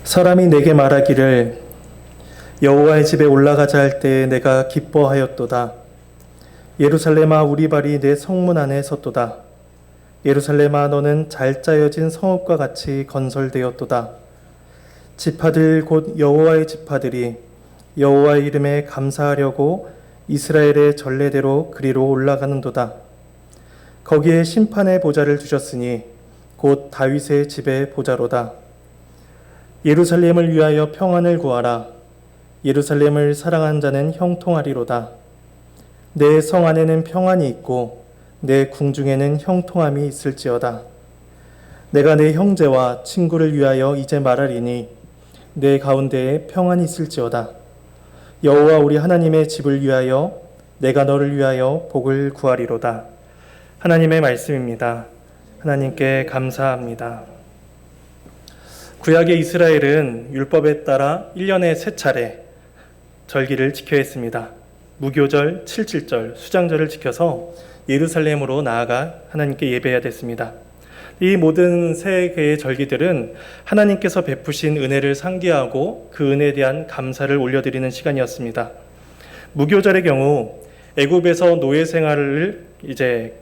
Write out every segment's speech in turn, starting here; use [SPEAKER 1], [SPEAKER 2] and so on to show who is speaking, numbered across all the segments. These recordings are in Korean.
[SPEAKER 1] 사람이 내게 말하기를 여호와의 집에 올라가자 할 때에 내가 기뻐하였도다. 예루살렘아 우리 발이 내 성문 안에 섰도다. 예루살렘아 너는 잘 짜여진 성읍과 같이 건설되었도다. 지파들 곧 여호와의 지파들이 여호와의 이름에 감사하려고 이스라엘의 전례대로 그리로 올라가는도다. 거기에 심판의 보좌를 두셨으니 곧 다윗의 집의 보좌로다. 예루살렘을 위하여 평안을 구하라. 예루살렘을 사랑한 자는 형통하리로다. 내 성 안에는 평안이 있고 내 궁중에는 형통함이 있을지어다. 내가 내 형제와 친구를 위하여 이제 말하리니 내 가운데에 평안이 있을지어다. 여호와 우리 하나님의 집을 위하여 내가 너를 위하여 복을 구하리로다. 하나님의 말씀입니다. 하나님께 감사합니다. 구약의 이스라엘은 율법에 따라 1년에 3차례 절기를 지켜야 했습니다. 무교절, 칠칠절, 수장절을 지켜서 예루살렘으로 나아가 하나님께 예배해야 됐습니다. 이 모든 세 개의 절기들은 하나님께서 베푸신 은혜를 상기하고 그 은혜에 대한 감사를 올려드리는 시간이었습니다. 무교절의 경우 애굽에서 노예 생활을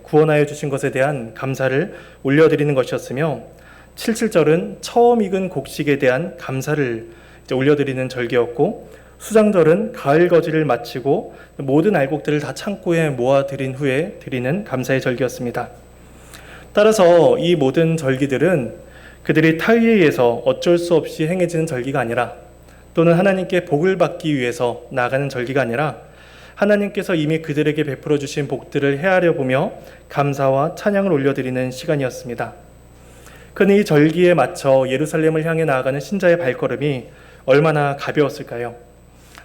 [SPEAKER 1] 구원하여 주신 것에 대한 감사를 올려드리는 것이었으며, 칠칠절은 처음 익은 곡식에 대한 감사를 올려드리는 절기였고, 수장절은 가을 거지를 마치고 모든 알곡들을 다 창고에 모아들인 후에 드리는 감사의 절기였습니다. 따라서 이 모든 절기들은 그들이 타의에 의해서 어쩔 수 없이 행해지는 절기가 아니라, 또는 하나님께 복을 받기 위해서 나가는 절기가 아니라 하나님께서 이미 그들에게 베풀어 주신 복들을 헤아려 보며 감사와 찬양을 올려드리는 시간이었습니다. 그는 이 절기에 맞춰 예루살렘을 향해 나아가는 신자의 발걸음이 얼마나 가벼웠을까요?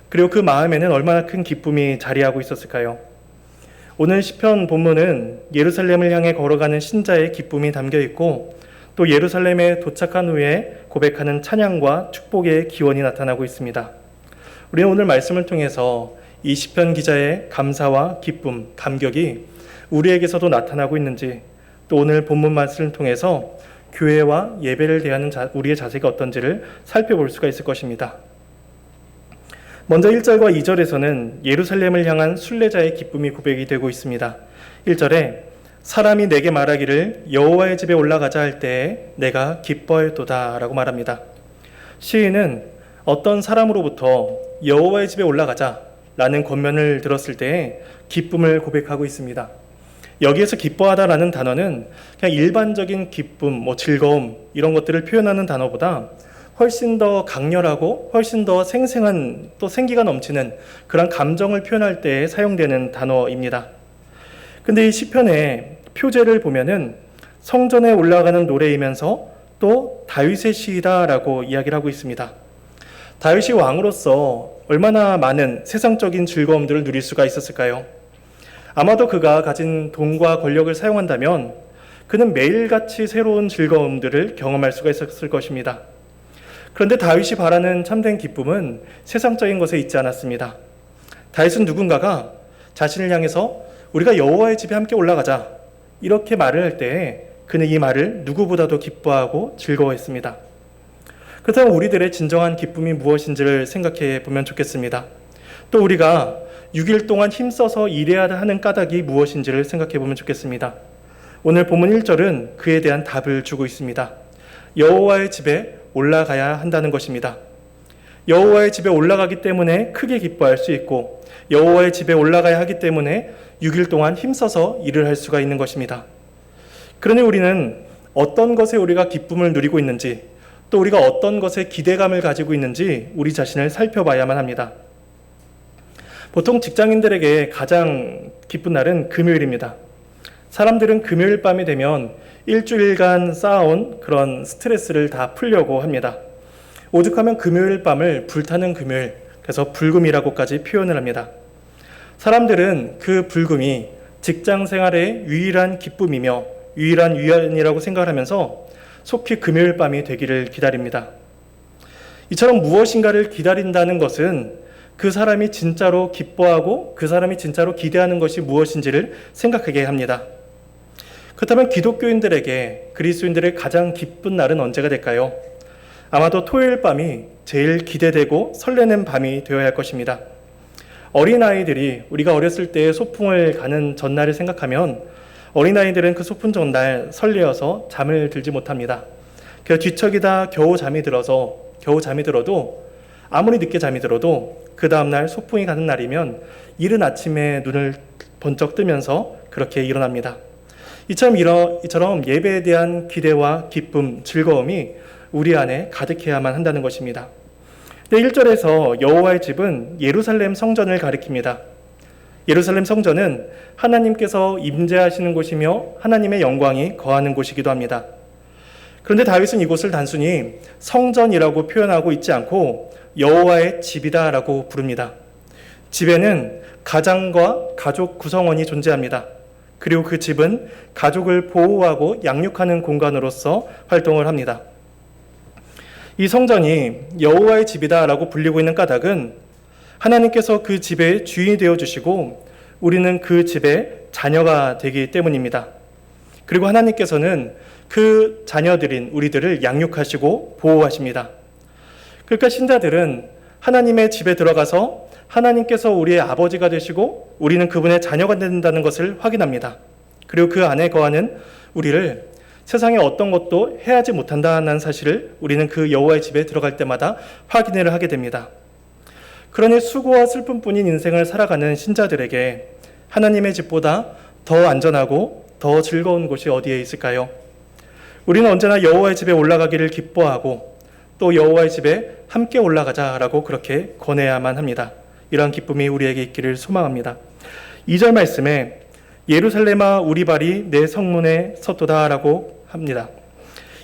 [SPEAKER 1] 그리고 그 마음에는 얼마나 큰 기쁨이 자리하고 있었을까요? 오늘 시편 본문은 예루살렘을 향해 걸어가는 신자의 기쁨이 담겨 있고, 또 예루살렘에 도착한 후에 고백하는 찬양과 축복의 기원이 나타나고 있습니다. 우리는 오늘 말씀을 통해서 이 시편 기자의 감사와 기쁨, 감격이 우리에게서도 나타나고 있는지, 또 오늘 본문 말씀을 통해서 교회와 예배를 대하는 우리의 자세가 어떤지를 살펴볼 수가 있을 것입니다. 먼저 1절과 2절에서는 예루살렘을 향한 순례자의 기쁨이 고백이 되고 있습니다. 1절에 사람이 내게 말하기를 여호와의 집에 올라가자 할 때에 내가 기뻐했도다 라고 말합니다. 시인은 어떤 사람으로부터 여호와의 집에 올라가자 라는 권면을 들었을 때에 기쁨을 고백하고 있습니다. 여기에서 기뻐하다라는 단어는 그냥 일반적인 기쁨, 즐거움 이런 것들을 표현하는 단어보다 훨씬 더 강렬하고 훨씬 더 생생한, 또 생기가 넘치는 그런 감정을 표현할 때 사용되는 단어입니다. 근데 이 시편의 표제를 보면은 성전에 올라가는 노래이면서 또 다윗의 시이다라고 이야기를 하고 있습니다. 다윗이 왕으로서 얼마나 많은 세상적인 즐거움들을 누릴 수가 있었을까요? 아마도 그가 가진 돈과 권력을 사용한다면 그는 매일같이 새로운 즐거움들을 경험할 수가 있었을 것입니다. 그런데 다윗이 바라는 참된 기쁨은 세상적인 것에 있지 않았습니다. 다윗은 누군가가 자신을 향해서 우리가 여호와의 집에 함께 올라가자 이렇게 말을 할 때에 그는 이 말을 누구보다도 기뻐하고 즐거워했습니다. 그렇다면 우리들의 진정한 기쁨이 무엇인지를 생각해 보면 좋겠습니다. 또 우리가 6일 동안 힘써서 일해야 하는 까닭이 무엇인지를 생각해 보면 좋겠습니다. 오늘 본문 1절은 그에 대한 답을 주고 있습니다. 여호와의 집에 올라가야 한다는 것입니다. 여호와의 집에 올라가기 때문에 크게 기뻐할 수 있고, 여호와의 집에 올라가야 하기 때문에 6일 동안 힘써서 일을 할 수가 있는 것입니다. 그러니 우리는 어떤 것에 우리가 기쁨을 누리고 있는지, 또 우리가 어떤 것에 기대감을 가지고 있는지 우리 자신을 살펴봐야만 합니다. 보통 직장인들에게 가장 기쁜 날은 금요일입니다. 사람들은 금요일 밤이 되면 일주일간 쌓아온 그런 스트레스를 다 풀려고 합니다. 오죽하면 금요일 밤을 불타는 금요일, 그래서 불금이라고까지 표현을 합니다. 사람들은 그 불금이 직장 생활의 유일한 기쁨이며 유일한 위안이라고 생각하면서 속히 금요일 밤이 되기를 기다립니다. 이처럼 무엇인가를 기다린다는 것은 그 사람이 진짜로 기뻐하고 그 사람이 진짜로 기대하는 것이 무엇인지를 생각하게 합니다. 그렇다면 기독교인들에게, 그리스도인들의 가장 기쁜 날은 언제가 될까요? 아마도 토요일 밤이 제일 기대되고 설레는 밤이 되어야 할 것입니다. 어린아이들이 우리가 어렸을 때 소풍을 가는 전날을 생각하면 어린아이들은 그 소풍 전날 설레어서 잠을 들지 못합니다. 그래서 뒤척이다 겨우 잠이 들어도 아무리 늦게 잠이 들어도 그 다음날 소풍이 가는 날이면 이른 아침에 눈을 번쩍 뜨면서 그렇게 일어납니다. 이처럼 예배에 대한 기대와 기쁨, 즐거움이 우리 안에 가득해야만 한다는 것입니다. 1절에서 여호와의 집은 예루살렘 성전을 가리킵니다. 예루살렘 성전은 하나님께서 임재하시는 곳이며 하나님의 영광이 거하는 곳이기도 합니다. 그런데 다윗은 이곳을 단순히 성전이라고 표현하고 있지 않고 여호와의 집이다라고 부릅니다. 집에는 가장과 가족 구성원이 존재합니다. 그리고 그 집은 가족을 보호하고 양육하는 공간으로서 활동을 합니다. 이 성전이 여호와의 집이다라고 불리고 있는 까닭은 하나님께서 그 집의 주인이 되어주시고 우리는 그 집의 자녀가 되기 때문입니다. 그리고 하나님께서는 그 자녀들인 우리들을 양육하시고 보호하십니다. 그러니까 신자들은 하나님의 집에 들어가서 하나님께서 우리의 아버지가 되시고 우리는 그분의 자녀가 된다는 것을 확인합니다. 그리고 그 안에 거하는 우리를 세상에 어떤 것도 해하지 못한다는 사실을 우리는 그 여호와의 집에 들어갈 때마다 확인을 하게 됩니다. 그러니 수고와 슬픔뿐인 인생을 살아가는 신자들에게 하나님의 집보다 더 안전하고 더 즐거운 곳이 어디에 있을까요? 우리는 언제나 여호와의 집에 올라가기를 기뻐하고 또 여호와의 집에 함께 올라가자라고 그렇게 권해야만 합니다. 이러한 기쁨이 우리에게 있기를 소망합니다. 2절 말씀에 예루살렘아 우리 발이 내 성문에 섰도다라고 합니다.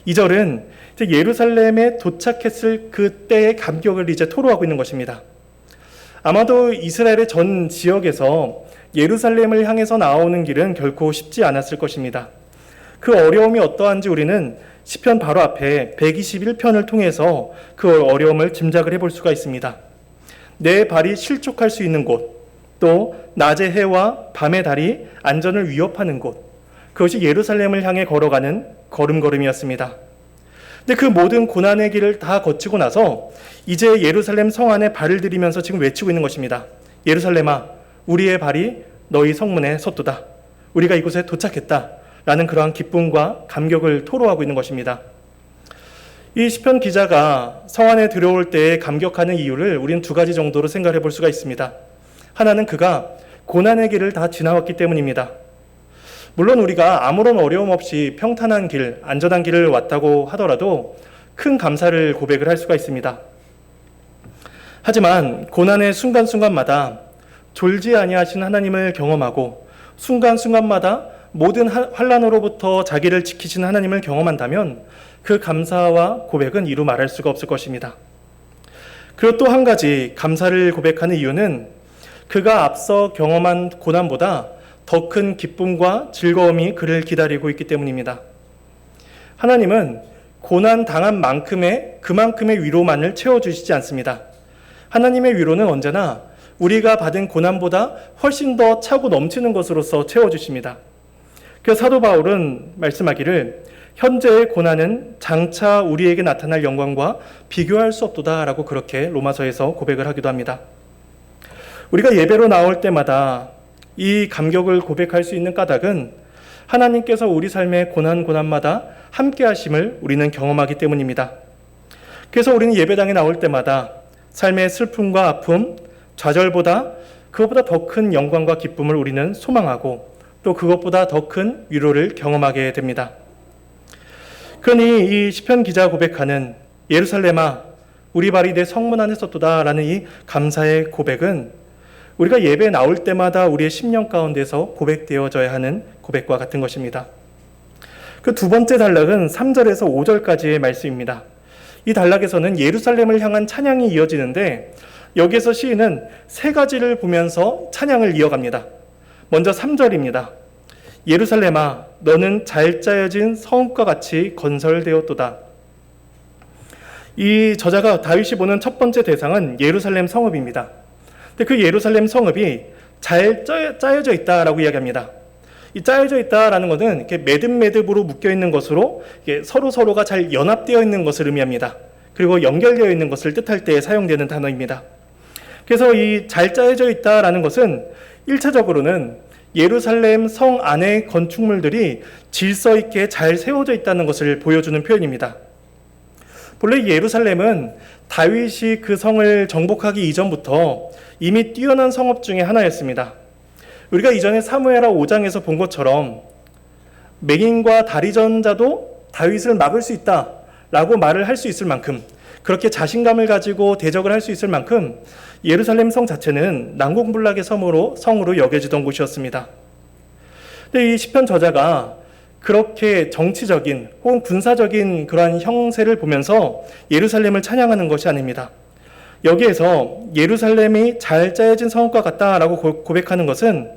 [SPEAKER 1] 2절은 예루살렘에 도착했을 그때의 감격을 이제 토로하고 있는 것입니다. 아마도 이스라엘의 전 지역에서 예루살렘을 향해서 나오는 길은 결코 쉽지 않았을 것입니다. 그 어려움이 어떠한지 우리는 시편 바로 앞에 121편을 통해서 그 어려움을 짐작을 해볼 수가 있습니다. 내 발이 실족할 수 있는 곳, 또 낮의 해와 밤의 달이 안전을 위협하는 곳, 그것이 예루살렘을 향해 걸어가는 걸음걸음이었습니다. 근데 그 모든 고난의 길을 다 거치고 나서 이제 예루살렘 성 안에 발을 들이면서 지금 외치고 있는 것입니다. 예루살렘아, 우리의 발이 너희 성문에 섰도다. 우리가 이곳에 도착했다. 라는 그러한 기쁨과 감격을 토로하고 있는 것입니다. 이 시편 기자가 성 안에 들어올 때 감격하는 이유를 우리는 두 가지 정도로 생각해 볼 수가 있습니다. 하나는 그가 고난의 길을 다 지나왔기 때문입니다. 물론 우리가 아무런 어려움 없이 평탄한 길, 안전한 길을 왔다고 하더라도 큰 감사를 고백을 할 수가 있습니다. 하지만 고난의 순간순간마다 졸지 아니하신 하나님을 경험하고 순간순간마다 모든 환난으로부터 자기를 지키신 하나님을 경험한다면 그 감사와 고백은 이루 말할 수가 없을 것입니다. 그리고 또 한 가지 감사를 고백하는 이유는 그가 앞서 경험한 고난보다 더 큰 기쁨과 즐거움이 그를 기다리고 있기 때문입니다. 하나님은 고난 당한 그만큼의 위로만을 채워주시지 않습니다. 하나님의 위로는 언제나 우리가 받은 고난보다 훨씬 더 차고 넘치는 것으로서 채워주십니다. 그래서 사도 바울은 말씀하기를 현재의 고난은 장차 우리에게 나타날 영광과 비교할 수 없도다라고 그렇게 로마서에서 고백을 하기도 합니다. 우리가 예배로 나올 때마다 이 감격을 고백할 수 있는 까닭은 하나님께서 우리 삶의 고난마다 함께 하심을 우리는 경험하기 때문입니다. 그래서 우리는 예배당에 나올 때마다 삶의 슬픔과 아픔, 좌절보다 그것보다 더 큰 영광과 기쁨을 우리는 소망하고 또 그것보다 더 큰 위로를 경험하게 됩니다. 그러니 이 시편 기자가 고백하는 예루살렘아 우리 발이 내 성문 안에 섰도다라는 이 감사의 고백은 우리가 예배에 나올 때마다 우리의 심령 가운데서 고백되어져야 하는 고백과 같은 것입니다. 그 두 번째 단락은 3절에서 5절까지의 말씀입니다. 이 단락에서는 예루살렘을 향한 찬양이 이어지는데 여기에서 시인은 세 가지를 보면서 찬양을 이어갑니다. 먼저 3절입니다. 예루살렘아 너는 잘 짜여진 성읍과 같이 건설되었도다. 이 저자가 다윗이 보는 첫 번째 대상은 예루살렘 성읍입니다. 근데 그 예루살렘 성읍이 잘 짜여져 있다라고 이야기합니다. 이 짜여져 있다라는 것은 이렇게 매듭매듭으로 묶여 있는 것으로 이게 서로가 잘 연합되어 있는 것을 의미합니다. 그리고 연결되어 있는 것을 뜻할 때 사용되는 단어입니다. 그래서 이 잘 짜여져 있다라는 것은 1차적으로는 예루살렘 성 안의 건축물들이 질서 있게 잘 세워져 있다는 것을 보여주는 표현입니다. 본래 예루살렘은 다윗이 그 성을 정복하기 이전부터 이미 뛰어난 성읍 중에 하나였습니다. 우리가 이전에 사무엘하 5장에서 본 것처럼 맹인과 다리전자도 다윗을 막을 수 있다라고 말을 할 수 있을 만큼, 그렇게 자신감을 가지고 대적을 할 수 있을 만큼 예루살렘 성 자체는 난공불락의 성으로 여겨지던 곳이었습니다. 근데 이 시편 저자가 그렇게 정치적인 혹은 군사적인 그러한 형세를 보면서 예루살렘을 찬양하는 것이 아닙니다. 여기에서 예루살렘이 잘 짜여진 성읍과 같다라고 고백하는 것은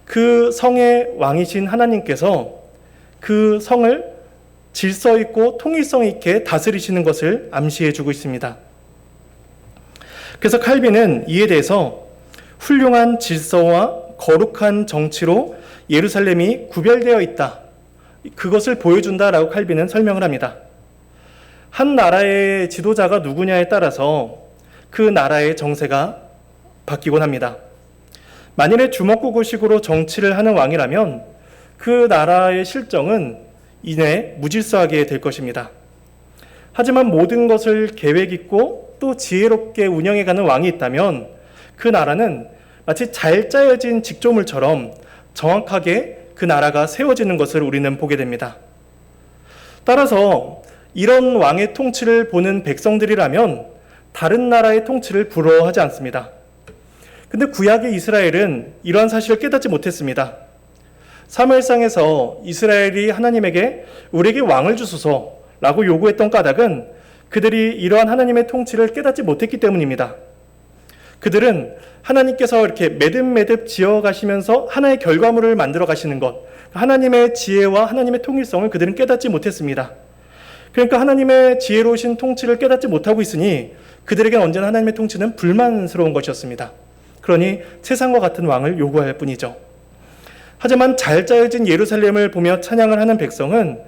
[SPEAKER 1] 그 성의 왕이신 하나님께서 그 성을 질서 있고 통일성 있게 다스리시는 것을 암시해주고 있습니다. 그래서 칼빈은 이에 대해서 훌륭한 질서와 거룩한 정치로 예루살렘이 구별되어 있다, 그것을 보여준다라고 칼빈은 설명을 합니다. 한 나라의 지도자가 누구냐에 따라서 그 나라의 정세가 바뀌곤 합니다. 만일에 주먹구구식으로 정치를 하는 왕이라면 그 나라의 실정은 이내 무질서하게 될 것입니다. 하지만 모든 것을 계획 있고 또 지혜롭게 운영해가는 왕이 있다면 그 나라는 마치 잘 짜여진 직조물처럼 정확하게 그 나라가 세워지는 것을 우리는 보게 됩니다. 따라서 이런 왕의 통치를 보는 백성들이라면 다른 나라의 통치를 부러워하지 않습니다. 근데 구약의 이스라엘은 이러한 사실을 깨닫지 못했습니다. 사무엘상에서 이스라엘이 하나님에게 우리에게 왕을 주소서라고 요구했던 까닭은 그들이 이러한 하나님의 통치를 깨닫지 못했기 때문입니다. 그들은 하나님께서 이렇게 매듭매듭 지어가시면서 하나의 결과물을 만들어 가시는 것, 하나님의 지혜와 하나님의 통일성을 그들은 깨닫지 못했습니다. 그러니까 하나님의 지혜로우신 통치를 깨닫지 못하고 있으니 그들에겐 언제나 하나님의 통치는 불만스러운 것이었습니다. 그러니 세상과 같은 왕을 요구할 뿐이죠. 하지만 잘 짜여진 예루살렘을 보며 찬양을 하는 백성은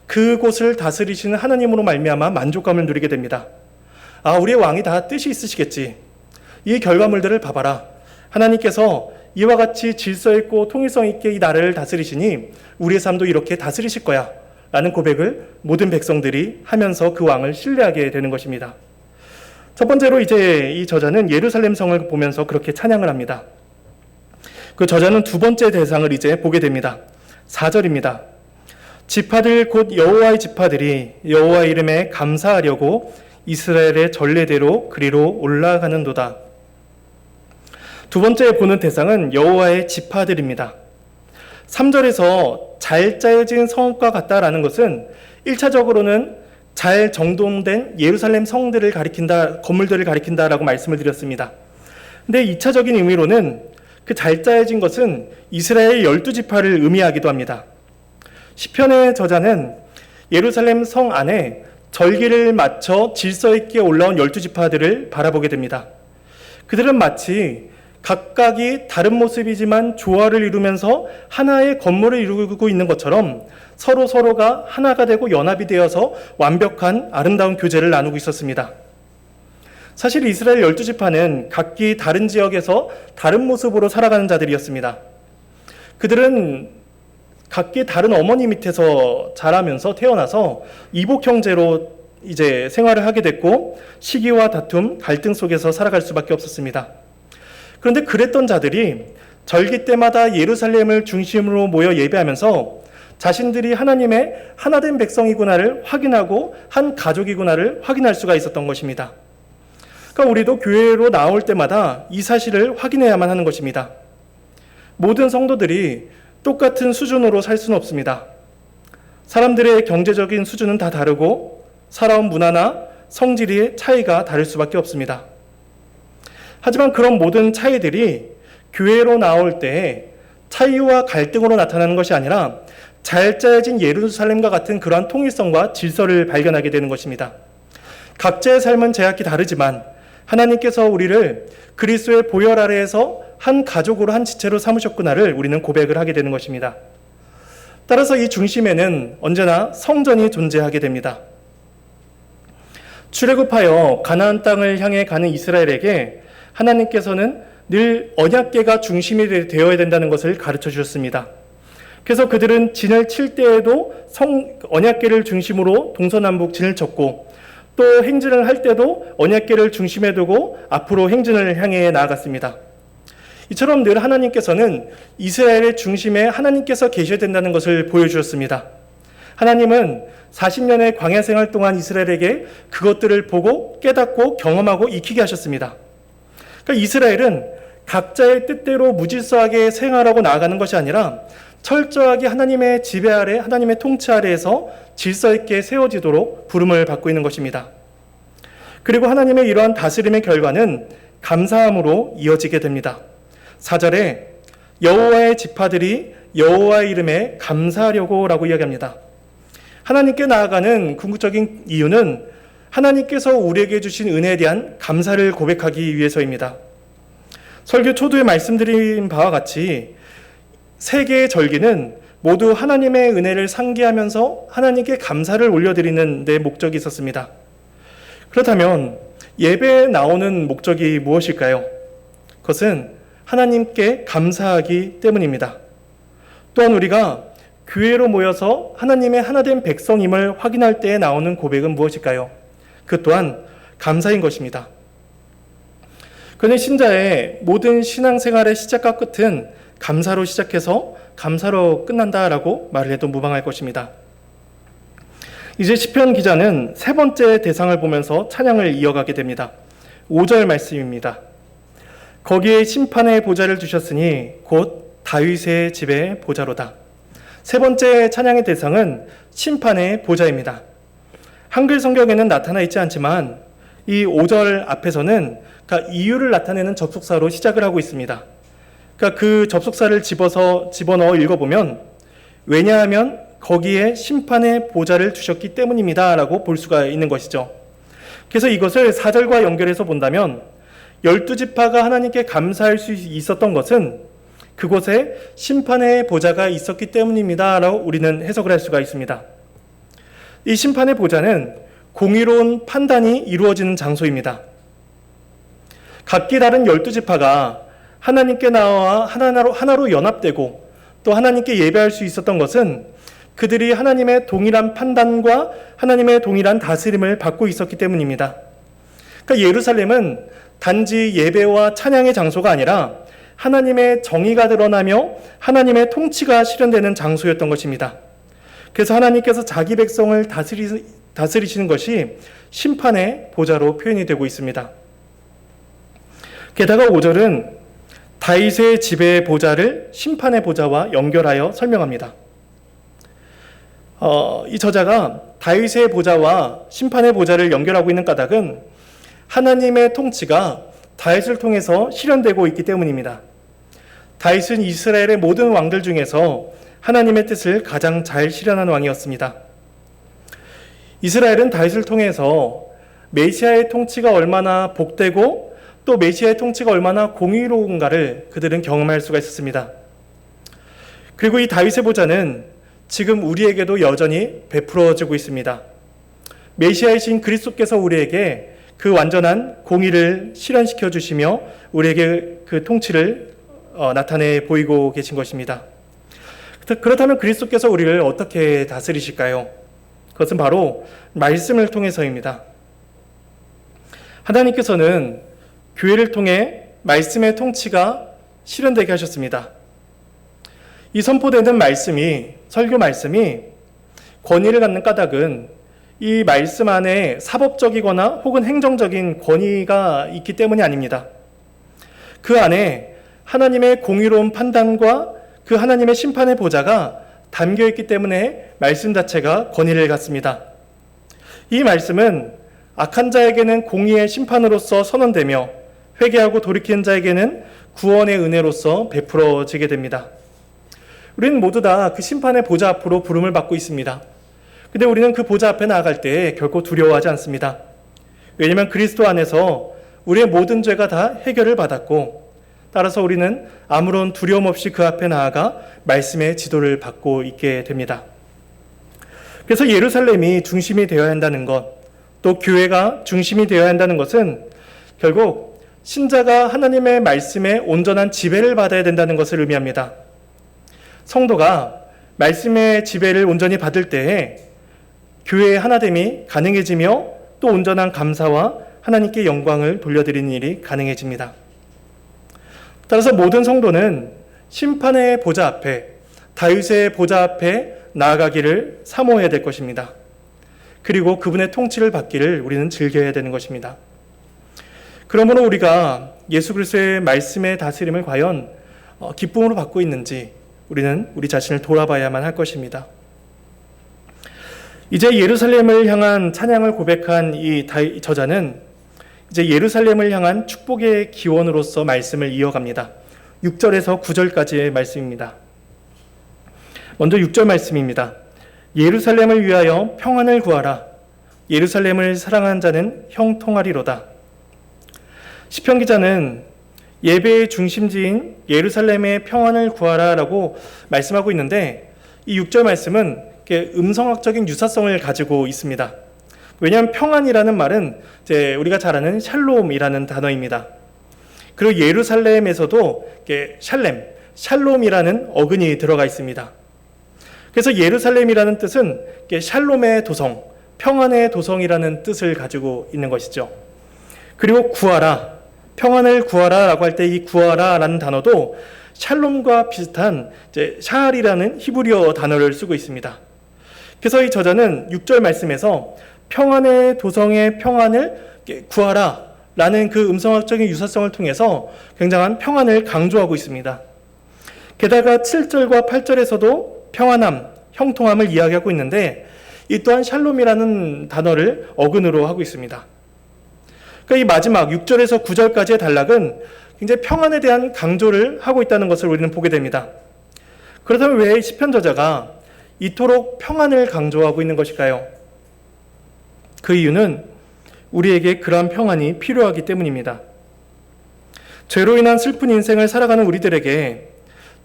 [SPEAKER 1] 그곳을 다스리시는 하나님으로 말미암아 만족감을 누리게 됩니다. 아, 우리의 왕이 다 뜻이 있으시겠지. 이 결과물들을 봐봐라. 하나님께서 이와 같이 질서 있고 통일성 있게 이 나라를 다스리시니 우리의 삶도 이렇게 다스리실 거야 라는 고백을 모든 백성들이 하면서 그 왕을 신뢰하게 되는 것입니다. 첫 번째로 이제 이 저자는 예루살렘 성을 보면서 그렇게 찬양을 합니다. 그 저자는 두 번째 대상을 이제 보게 됩니다. 4절입니다. 지파들 곧 여호와의 지파들이 여호와 이름에 감사하려고 이스라엘의 전례대로 그리로 올라가는도다. 두 번째 보는 대상은 여호와의 지파들입니다. 3절에서 잘 짜여진 성읍과 같다라는 것은 1차적으로는 잘 정돈된 예루살렘 성들을 가리킨다, 건물들을 가리킨다라고 말씀을 드렸습니다. 근데 2차적인 의미로는 그 잘 짜여진 것은 이스라엘 12지파를 의미하기도 합니다. 시편의 저자는 예루살렘 성 안에 절기를 맞춰 질서 있게 올라온 12지파들을 바라보게 됩니다. 그들은 마치 각각이 다른 모습이지만 조화를 이루면서 하나의 건물을 이루고 있는 것처럼 서로가 하나가 되고 연합이 되어서 완벽한 아름다운 교제를 나누고 있었습니다. 사실 이스라엘 12지파는 각기 다른 지역에서 다른 모습으로 살아가는 자들이었습니다. 그들은 각기 다른 어머니 밑에서 자라면서 태어나서 이복 형제로 이제 생활을 하게 됐고 시기와 다툼, 갈등 속에서 살아갈 수밖에 없었습니다. 그런데 그랬던 자들이 절기 때마다 예루살렘을 중심으로 모여 예배하면서 자신들이 하나님의 하나된 백성이구나를 확인하고 한 가족이구나를 확인할 수가 있었던 것입니다. 그러니까 우리도 교회로 나올 때마다 이 사실을 확인해야만 하는 것입니다. 모든 성도들이 똑같은 수준으로 살 수는 없습니다. 사람들의 경제적인 수준은 다 다르고 살아온 문화나 성질의 차이가 다를 수밖에 없습니다. 하지만 그런 모든 차이들이 교회로 나올 때 차이와 갈등으로 나타나는 것이 아니라 잘 짜여진 예루살렘과 같은 그러한 통일성과 질서를 발견하게 되는 것입니다. 각자의 삶은 제각기 다르지만 하나님께서 우리를 그리스도의 보혈 아래에서 한 가족으로 한 지체로 삼으셨구나를 우리는 고백을 하게 되는 것입니다. 따라서 이 중심에는 언제나 성전이 존재하게 됩니다. 출애굽하여 가나안 땅을 향해 가는 이스라엘에게 하나님께서는 늘 언약궤가 중심이 되어야 된다는 것을 가르쳐 주셨습니다. 그래서 그들은 진을 칠 때에도 언약궤를 중심으로 동서남북 진을 쳤고, 또 행진을 할 때도 언약궤를 중심에 두고 앞으로 행진을 향해 나아갔습니다. 이처럼 늘 하나님께서는 이스라엘의 중심에 하나님께서 계셔야 된다는 것을 보여주셨습니다. 하나님은 40년의 광야 생활 동안 이스라엘에게 그것들을 보고 깨닫고 경험하고 익히게 하셨습니다. 그러니까 이스라엘은 각자의 뜻대로 무질서하게 생활하고 나아가는 것이 아니라 철저하게 하나님의 지배 아래, 하나님의 통치 아래에서 질서 있게 세워지도록 부름을 받고 있는 것입니다. 그리고 하나님의 이러한 다스림의 결과는 감사함으로 이어지게 됩니다. 4절에 여호와의 지파들이 여호와의 이름에 감사하려고 라고 이야기합니다. 하나님께 나아가는 궁극적인 이유는 하나님께서 우리에게 주신 은혜에 대한 감사를 고백하기 위해서입니다. 설교 초두에 말씀드린 바와 같이 세 개의 절기는 모두 하나님의 은혜를 상기하면서 하나님께 감사를 올려드리는 데 목적이 있었습니다. 그렇다면 예배에 나오는 목적이 무엇일까요? 그것은 하나님께 감사하기 때문입니다. 또한 우리가 교회로 모여서 하나님의 하나된 백성임을 확인할 때에 나오는 고백은 무엇일까요? 그 또한 감사인 것입니다. 그는 신자의 모든 신앙생활의 시작과 끝은 감사로 시작해서 감사로 끝난다라고 말을 해도 무방할 것입니다. 이제 시편 기자는 세 번째 대상을 보면서 찬양을 이어가게 됩니다. 5절 말씀입니다. 거기에 심판의 보좌를 두셨으니 곧 다윗의 집의 보좌로다. 세 번째 찬양의 대상은 심판의 보좌입니다. 한글 성경에는 나타나 있지 않지만 이 5절 앞에서는 이유를 나타내는 접속사로 시작을 하고 있습니다. 그러니까 그 접속사를 집어넣어 읽어보면 왜냐하면 거기에 심판의 보좌를 두셨기 때문입니다 라고 볼 수가 있는 것이죠. 그래서 이것을 4절과 연결해서 본다면 12지파가 하나님께 감사할 수 있었던 것은 그곳에 심판의 보좌가 있었기 때문입니다 라고 우리는 해석을 할 수가 있습니다. 이 심판의 보좌는 공의로운 판단이 이루어지는 장소입니다. 각기 다른 12지파가 하나님께 나와 하나로 연합되고 또 하나님께 예배할 수 있었던 것은 그들이 하나님의 동일한 판단과 하나님의 동일한 다스림을 받고 있었기 때문입니다. 그러니까 예루살렘은 단지 예배와 찬양의 장소가 아니라 하나님의 정의가 드러나며 하나님의 통치가 실현되는 장소였던 것입니다. 그래서 하나님께서 자기 백성을 다스리시는 것이 심판의 보좌로 표현이 되고 있습니다. 게다가 5절은 다윗의 집의 보좌를 심판의 보좌와 연결하여 설명합니다. 이 저자가 다윗의 보좌와 심판의 보좌를 연결하고 있는 까닭은 하나님의 통치가 다윗을 통해서 실현되고 있기 때문입니다. 다윗은 이스라엘의 모든 왕들 중에서 하나님의 뜻을 가장 잘 실현한 왕이었습니다. 이스라엘은 다윗을 통해서 메시아의 통치가 얼마나 복되고 또 메시아의 통치가 얼마나 공의로운가를 그들은 경험할 수가 있었습니다. 그리고 이 다윗의 보좌는 지금 우리에게도 여전히 베풀어지고 있습니다. 메시아이신 그리스도께서 우리에게 그 완전한 공의를 실현시켜 주시며 우리에게 그 통치를 나타내 보이고 계신 것입니다. 그렇다면 그리스도께서 우리를 어떻게 다스리실까요? 그것은 바로 말씀을 통해서입니다. 하나님께서는 교회를 통해 말씀의 통치가 실현되게 하셨습니다. 이 선포되는 말씀이, 설교 말씀이 권위를 갖는 까닭은 이 말씀 안에 사법적이거나 혹은 행정적인 권위가 있기 때문이 아닙니다. 그 안에 하나님의 공의로운 판단과 그 하나님의 심판의 보좌가 담겨있기 때문에 말씀 자체가 권위를 갖습니다. 이 말씀은 악한 자에게는 공의의 심판으로서 선언되며 회개하고 돌이키는 자에게는 구원의 은혜로서 베풀어지게 됩니다. 우리는 모두 다 그 심판의 보좌 앞으로 부름을 받고 있습니다. 근데 우리는 그 보좌 앞에 나아갈 때 결코 두려워하지 않습니다. 왜냐하면 그리스도 안에서 우리의 모든 죄가 다 해결을 받았고 따라서 우리는 아무런 두려움 없이 그 앞에 나아가 말씀의 지도를 받고 있게 됩니다. 그래서 예루살렘이 중심이 되어야 한다는 것, 또 교회가 중심이 되어야 한다는 것은 결국 신자가 하나님의 말씀에 온전한 지배를 받아야 된다는 것을 의미합니다. 성도가 말씀의 지배를 온전히 받을 때에 교회의 하나됨이 가능해지며 또 온전한 감사와 하나님께 영광을 돌려드리는 일이 가능해집니다. 따라서 모든 성도는 심판의 보좌 앞에, 다윗의 보좌 앞에 나아가기를 사모해야 될 것입니다. 그리고 그분의 통치를 받기를 우리는 즐겨야 되는 것입니다. 그러므로 우리가 예수 그리스도의 말씀의 다스림을 과연 기쁨으로 받고 있는지 우리는 우리 자신을 돌아봐야만 할 것입니다. 이제 예루살렘을 향한 찬양을 고백한 이 저자는 이제 예루살렘을 향한 축복의 기원으로서 말씀을 이어갑니다. 6절에서 9절까지의 말씀입니다. 먼저 6절 말씀입니다. 예루살렘을 위하여 평안을 구하라. 예루살렘을 사랑한 자는 형통하리로다. 시편 기자는 예배의 중심지인 예루살렘의 평안을 구하라 라고 말씀하고 있는데 이 6절 말씀은 음성학적인 유사성을 가지고 있습니다. 왜냐하면 평안이라는 말은 이제 우리가 잘 아는 샬롬이라는 단어입니다. 그리고 예루살렘에서도 샬롬이라는 어근이 들어가 있습니다. 그래서 예루살렘이라는 뜻은 샬롬의 도성, 평안의 도성이라는 뜻을 가지고 있는 것이죠. 그리고 구하라, 평안을 구하라 라고 할 때 이 구하라 라는 단어도 샬롬과 비슷한 샤알이라는 히브리어 단어를 쓰고 있습니다. 그래서 이 저자는 6절 말씀에서 평안의 도성의 평안을 구하라 라는 그 음성학적인 유사성을 통해서 굉장한 평안을 강조하고 있습니다. 게다가 7절과 8절에서도 평안함, 형통함을 이야기하고 있는데 이 또한 샬롬이라는 단어를 어근으로 하고 있습니다. 그러니까 이 마지막 6절에서 9절까지의 단락은 굉장히 평안에 대한 강조를 하고 있다는 것을 우리는 보게 됩니다. 그렇다면 왜 시편 저자가 이토록 평안을 강조하고 있는 것일까요? 그 이유는 우리에게 그러한 평안이 필요하기 때문입니다. 죄로 인한 슬픈 인생을 살아가는 우리들에게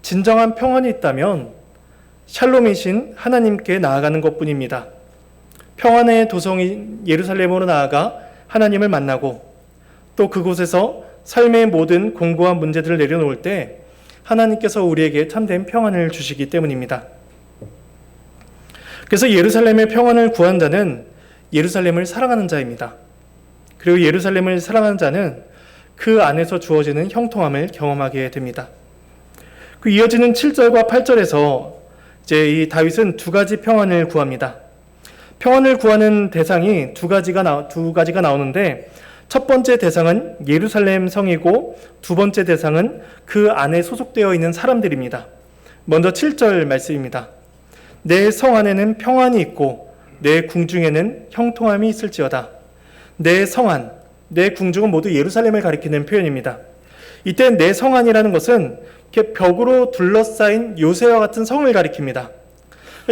[SPEAKER 1] 진정한 평안이 있다면 샬롬이신 하나님께 나아가는 것뿐입니다. 평안의 도성인 예루살렘으로 나아가 하나님을 만나고 또 그곳에서 삶의 모든 공고한 문제들을 내려놓을 때 하나님께서 우리에게 참된 평안을 주시기 때문입니다. 그래서 예루살렘의 평안을 구한 자는 예루살렘을 사랑하는 자입니다. 그리고 예루살렘을 사랑하는 자는 그 안에서 주어지는 형통함을 경험하게 됩니다. 그 이어지는 7절과 8절에서 이제 이 다윗은 두 가지 평안을 구합니다. 평안을 구하는 대상이 두 가지가 나오는데 첫 번째 대상은 예루살렘 성이고 두 번째 대상은 그 안에 소속되어 있는 사람들입니다. 먼저 7절 말씀입니다. 내 성 안에는 평안이 있고 내 궁중에는 형통함이 있을지어다. 내 성안, 내 궁중은 모두 예루살렘을 가리키는 표현입니다. 이때 내 성안이라는 것은 이렇게 벽으로 둘러싸인 요새와 같은 성을 가리킵니다.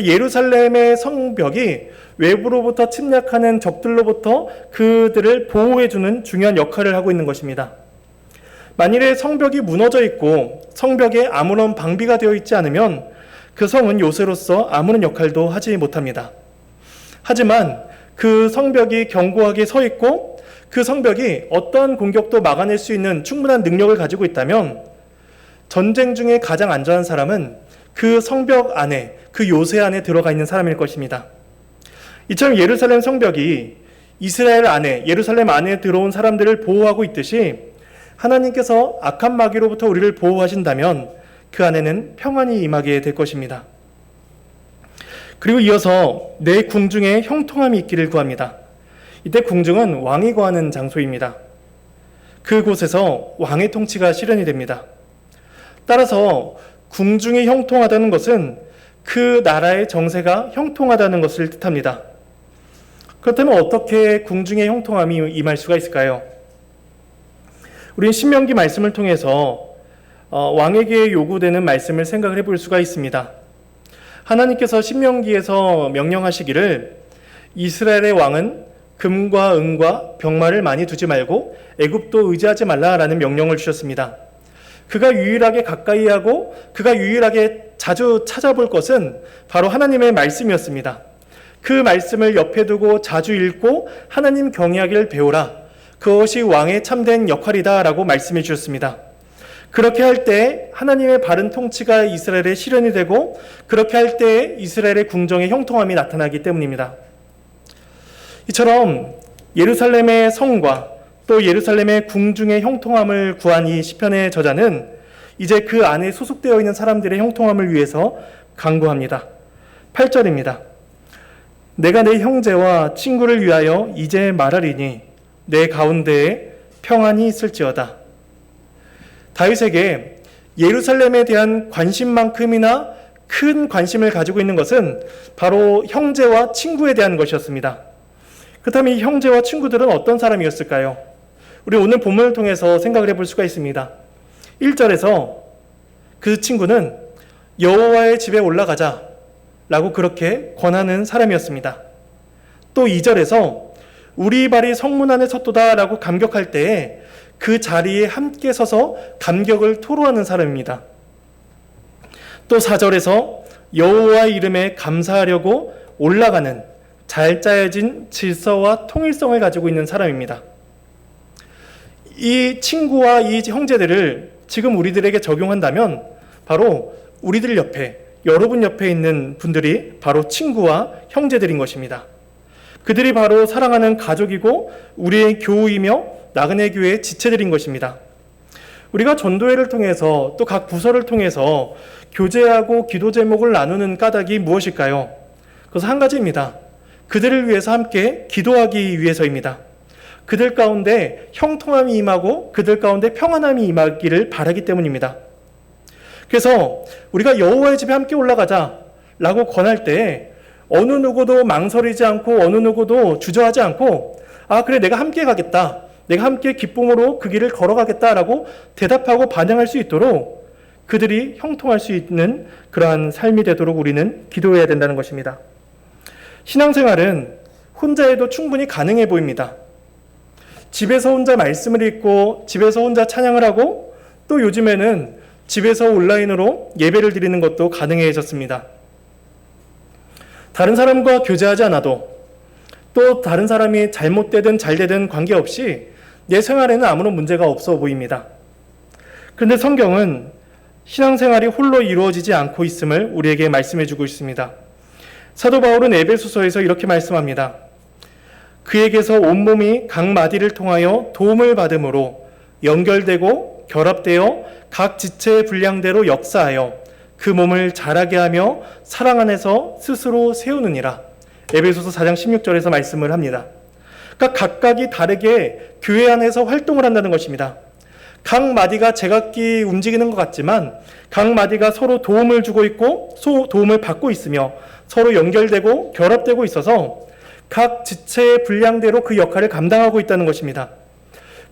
[SPEAKER 1] 예루살렘의 성벽이 외부로부터 침략하는 적들로부터 그들을 보호해주는 중요한 역할을 하고 있는 것입니다. 만일에 성벽이 무너져 있고 성벽에 아무런 방비가 되어 있지 않으면 그 성은 요새로서 아무런 역할도 하지 못합니다. 하지만 그 성벽이 견고하게 서 있고 그 성벽이 어떠한 공격도 막아낼 수 있는 충분한 능력을 가지고 있다면 전쟁 중에 가장 안전한 사람은 그 성벽 안에, 그 요새 안에 들어가 있는 사람일 것입니다. 이처럼 예루살렘 성벽이 이스라엘 안에, 예루살렘 안에 들어온 사람들을 보호하고 있듯이 하나님께서 악한 마귀로부터 우리를 보호하신다면 그 안에는 평안이 임하게 될 것입니다. 그리고 이어서 내 궁중에 형통함이 있기를 구합니다. 이때 궁중은 왕이 거하는 장소입니다. 그곳에서 왕의 통치가 실현이 됩니다. 따라서 궁중이 형통하다는 것은 그 나라의 정세가 형통하다는 것을 뜻합니다. 그렇다면 어떻게 궁중의 형통함이 임할 수가 있을까요? 우리는 신명기 말씀을 통해서 왕에게 요구되는 말씀을 생각을 해볼 수가 있습니다. 하나님께서 신명기에서 명령하시기를 이스라엘의 왕은 금과 은과 병마를 많이 두지 말고 애굽도 의지하지 말라라는 명령을 주셨습니다. 그가 유일하게 가까이 하고 그가 유일하게 자주 찾아볼 것은 바로 하나님의 말씀이었습니다. 그 말씀을 옆에 두고 자주 읽고 하나님 경외하기를 배우라. 그것이 왕의 참된 역할이다라고 말씀해 주셨습니다. 그렇게 할 때 하나님의 바른 통치가 이스라엘에 실현이 되고, 그렇게 할 때 이스라엘의 궁정의 형통함이 나타나기 때문입니다. 이처럼 예루살렘의 성과 또 예루살렘의 궁중의 형통함을 구한 이 시편의 저자는 이제 그 안에 소속되어 있는 사람들의 형통함을 위해서 간구합니다. 8절입니다. 내가 내 형제와 친구를 위하여 이제 말하리니 내 가운데에 평안이 있을지어다. 다윗에게 예루살렘에 대한 관심만큼이나 큰 관심을 가지고 있는 것은 바로 형제와 친구에 대한 것이었습니다. 그렇다면 이 형제와 친구들은 어떤 사람이었을까요? 우리 오늘 본문을 통해서 생각을 해볼 수가 있습니다. 1절에서 그 친구는 여호와의 집에 올라가자 라고 그렇게 권하는 사람이었습니다. 또 2절에서 우리 발이 성문 안에 섰도다 라고 감격할 때에 그 자리에 함께 서서 감격을 토로하는 사람입니다. 또 4절에서 여호와의 이름에 감사하려고 올라가는 잘 짜여진 질서와 통일성을 가지고 있는 사람입니다. 이 친구와 이 형제들을 지금 우리들에게 적용한다면 바로 우리들 옆에, 여러분 옆에 있는 분들이 바로 친구와 형제들인 것입니다. 그들이 바로 사랑하는 가족이고 우리의 교우이며 나그네 교회의 지체들인 것입니다. 우리가 전도회를 통해서 또 각 부서를 통해서 교제하고 기도 제목을 나누는 까닭이 무엇일까요? 그것은 한 가지입니다. 그들을 위해서 함께 기도하기 위해서입니다. 그들 가운데 형통함이 임하고 그들 가운데 평안함이 임하기를 바라기 때문입니다. 그래서 우리가 여호와의 집에 함께 올라가자 라고 권할 때 어느 누구도 망설이지 않고 어느 누구도 주저하지 않고 그래 내가 함께 가겠다. 내가 함께 기쁨으로 그 길을 걸어가겠다라고 대답하고 반응할 수 있도록 그들이 형통할 수 있는 그러한 삶이 되도록 우리는 기도해야 된다는 것입니다. 신앙생활은 혼자 해도 충분히 가능해 보입니다. 집에서 혼자 말씀을 읽고 집에서 혼자 찬양을 하고 또 요즘에는 집에서 온라인으로 예배를 드리는 것도 가능해졌습니다. 다른 사람과 교제하지 않아도 또 다른 사람이 잘못되든 잘되든 관계없이 내 생활에는 아무런 문제가 없어 보입니다. 그런데 성경은 신앙생활이 홀로 이루어지지 않고 있음을 우리에게 말씀해 주고 있습니다. 사도 바울은 에베소서에서 이렇게 말씀합니다. 그에게서 온몸이 각 마디를 통하여 도움을 받음으로 연결되고 결합되어 각 지체의 분량대로 역사하여 그 몸을 자라게 하며 사랑 안에서 스스로 세우느니라. 에베소서 4장 16절에서 말씀을 합니다. 그러니까 각각이 다르게 교회 안에서 활동을 한다는 것입니다. 각 마디가 제각기 움직이는 것 같지만 각 마디가 서로 도움을 주고 있고 도움을 받고 있으며 서로 연결되고 결합되고 있어서 각 지체의 분량대로 그 역할을 감당하고 있다는 것입니다.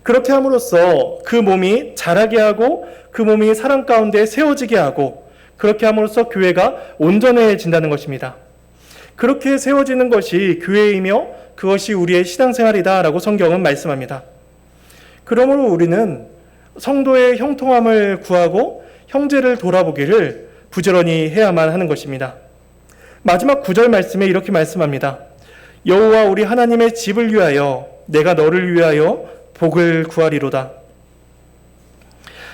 [SPEAKER 1] 그렇게 함으로써 그 몸이 자라게 하고 그 몸이 사랑 가운데 세워지게 하고 그렇게 함으로써 교회가 온전해진다는 것입니다. 그렇게 세워지는 것이 교회이며 그것이 우리의 신앙생활이다라고 성경은 말씀합니다. 그러므로 우리는 성도의 형통함을 구하고 형제를 돌아보기를 부지런히 해야만 하는 것입니다. 마지막 9절 말씀에 이렇게 말씀합니다. 여호와 우리 하나님의 집을 위하여 내가 너를 위하여 복을 구하리로다.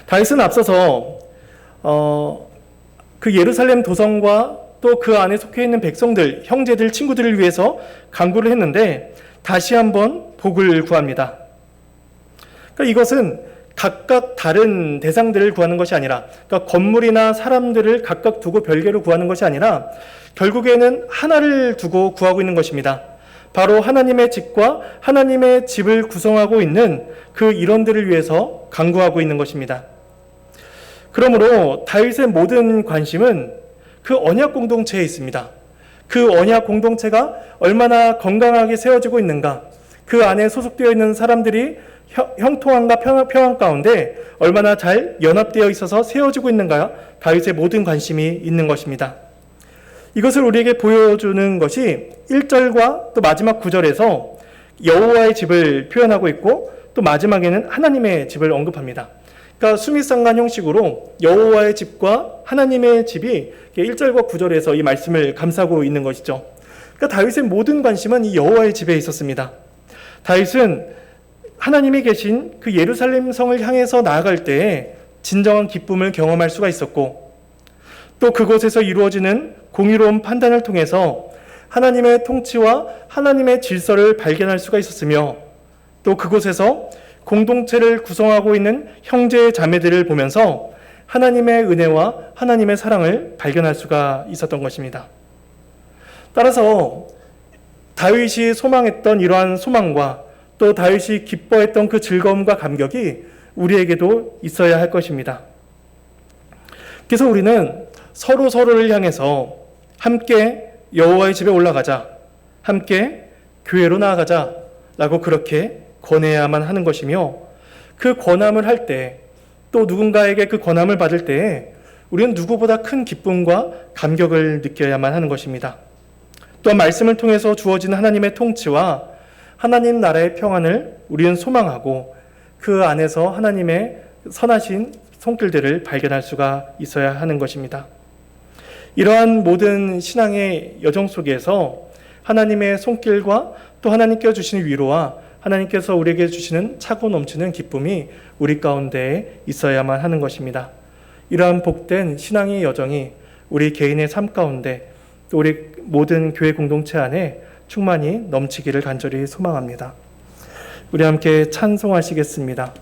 [SPEAKER 1] 다윗은 앞서서 그 예루살렘 도성과 또 그 안에 속해 있는 백성들, 형제들, 친구들을 위해서 간구를 했는데 다시 한번 복을 구합니다. 그러니까 이것은 각각 다른 대상들을 구하는 것이 아니라 그러니까 건물이나 사람들을 각각 두고 별개로 구하는 것이 아니라 결국에는 하나를 두고 구하고 있는 것입니다. 바로 하나님의 집과 하나님의 집을 구성하고 있는 그 일원들을 위해서 간구하고 있는 것입니다. 그러므로 다윗의 모든 관심은 그 언약 공동체에 있습니다. 그 언약 공동체가 얼마나 건강하게 세워지고 있는가, 그 안에 소속되어 있는 사람들이 형통함과 평안 가운데 얼마나 잘 연합되어 있어서 세워지고 있는가, 다윗의 모든 관심이 있는 것입니다. 이것을 우리에게 보여주는 것이 1절과 또 마지막 9절에서 여호와의 집을 표현하고 있고 또 마지막에는 하나님의 집을 언급합니다. 그러니까 수미상관 형식으로 여호와의 집과 하나님의 집이 1절과 9절에서 이 말씀을 감싸고 있는 것이죠. 그러니까 다윗의 모든 관심은 이 여호와의 집에 있었습니다. 다윗은 하나님이 계신 그 예루살렘 성을 향해서 나아갈 때에 진정한 기쁨을 경험할 수가 있었고, 또 그곳에서 이루어지는 공의로운 판단을 통해서 하나님의 통치와 하나님의 질서를 발견할 수가 있었으며, 또 그곳에서 공동체를 구성하고 있는 형제 자매들을 보면서 하나님의 은혜와 하나님의 사랑을 발견할 수가 있었던 것입니다. 따라서 다윗이 소망했던 이러한 소망과 또 다윗이 기뻐했던 그 즐거움과 감격이 우리에게도 있어야 할 것입니다. 그래서 우리는 서로를 향해서 함께 여호와의 집에 올라가자, 함께 교회로 나아가자 라고 그렇게 권해야만 하는 것이며, 그 권함을 할 때, 또 누군가에게 그 권함을 받을 때에 우리는 누구보다 큰 기쁨과 감격을 느껴야만 하는 것입니다. 또한 말씀을 통해서 주어지는 하나님의 통치와 하나님 나라의 평안을 우리는 소망하고 그 안에서 하나님의 선하신 손길들을 발견할 수가 있어야 하는 것입니다. 이러한 모든 신앙의 여정 속에서 하나님의 손길과 또 하나님께서 주시는 위로와 하나님께서 우리에게 주시는 차고 넘치는 기쁨이 우리 가운데에 있어야만 하는 것입니다. 이러한 복된 신앙의 여정이 우리 개인의 삶 가운데 또 우리 모든 교회 공동체 안에 충만히 넘치기를 간절히 소망합니다. 우리 함께 찬송하시겠습니다.